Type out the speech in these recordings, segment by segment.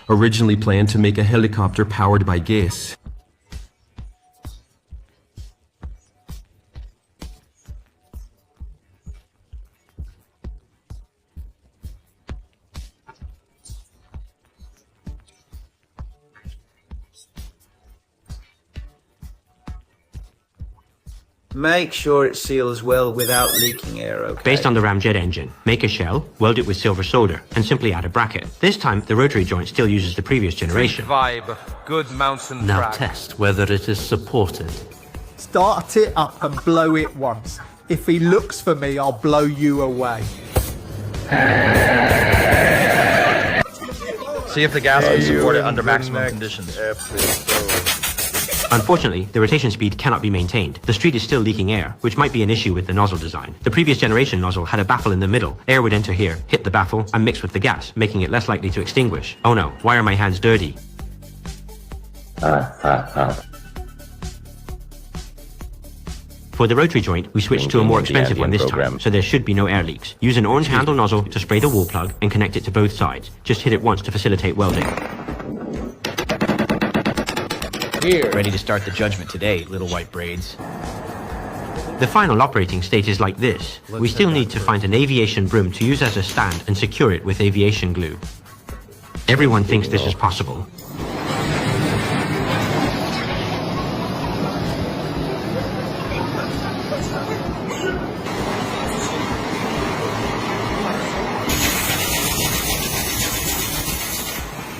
Originally planned to make a helicopter powered by gas. Make sure it seals well without leaking air, okay? Based on the ramjet engine, make a shell, weld it with silver solder, and simply add a bracket. This time, the rotary joint still uses the previous generation. Vibe, good mountain Now track. test whether it is supported. Start it up and blow it once. If he looks for me, I'll blow you away. See if the gas can support it under maximum conditions. Unfortunately, the rotation speed cannot be maintained. The street is still leaking air, which might be an issue with the nozzle design. The previous generation nozzle had a baffle in the middle. Air would enter here, hit the baffle, and mix with the gas, making it less likely to extinguish. Oh no, why are my hands dirty? For the rotary joint, we switched to a more expensive one this time, so there should be no air leaks. Use an orange handle nozzle to spray the wall plug and connect it to both sides. Just hit it once to facilitate welding. Ready to start the judgment today, little white braids. The final operating state is like this. We still need to find an aviation broom to use as a stand and secure it with aviation glue. Everyone thinks this is possible.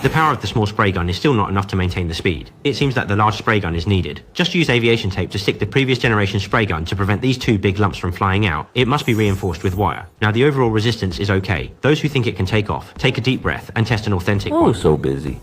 The power of the small spray gun is still not enough to maintain the speed. It seems that the large spray gun is needed. Just use aviation tape to stick the previous generation spray gun to prevent these two big lumps from flying out. It must be reinforced with wire. Now the overall resistance is okay. Those who think it can take off, take a deep breath and test an authentic one. Oh, so busy.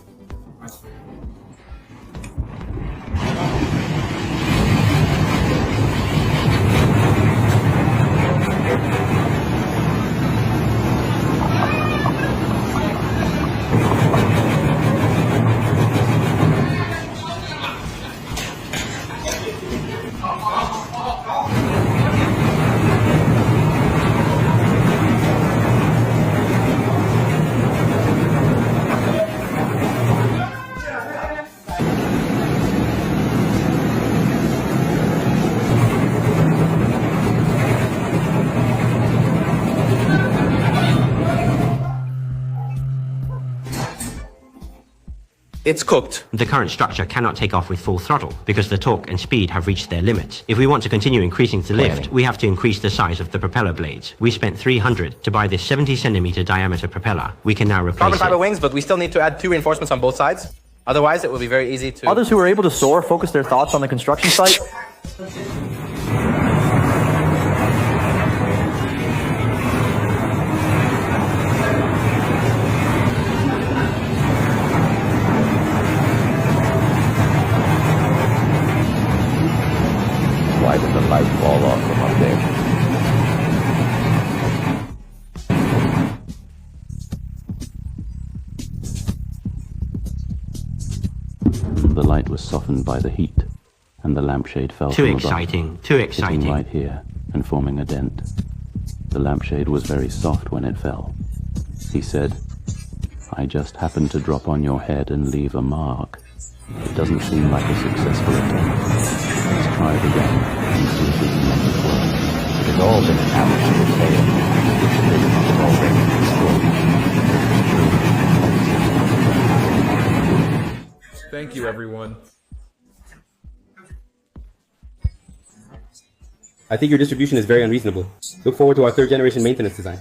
It's cooked. The current structure cannot take off with full throttle because the torque and speed have reached their limits. If we want to continue increasing the lift, we have to increase the size of the propeller blades. We spent $300 to buy this 70cm diameter propeller. We can now replace Carbon fiber it. wings, but we still need to add 2 reinforcements on both sides. Otherwise, it will be very easy to... Others who are able to soar focus their thoughts on the construction site. Why did the light fall off from up there? The light was softened by the heat, and the lampshade fell Too from above, exciting, too hitting exciting. right here and forming a dent. The lampshade was very soft when it fell. He said, "I just happened to drop on your head and leave a mark. It doesn't seem like a successful attempt. Let's try it again and see if we can make it work." It has all been an absolute failure. It's already destroyed. Thank you, everyone. I think your distribution is very unreasonable. Look forward to our third generation maintenance design.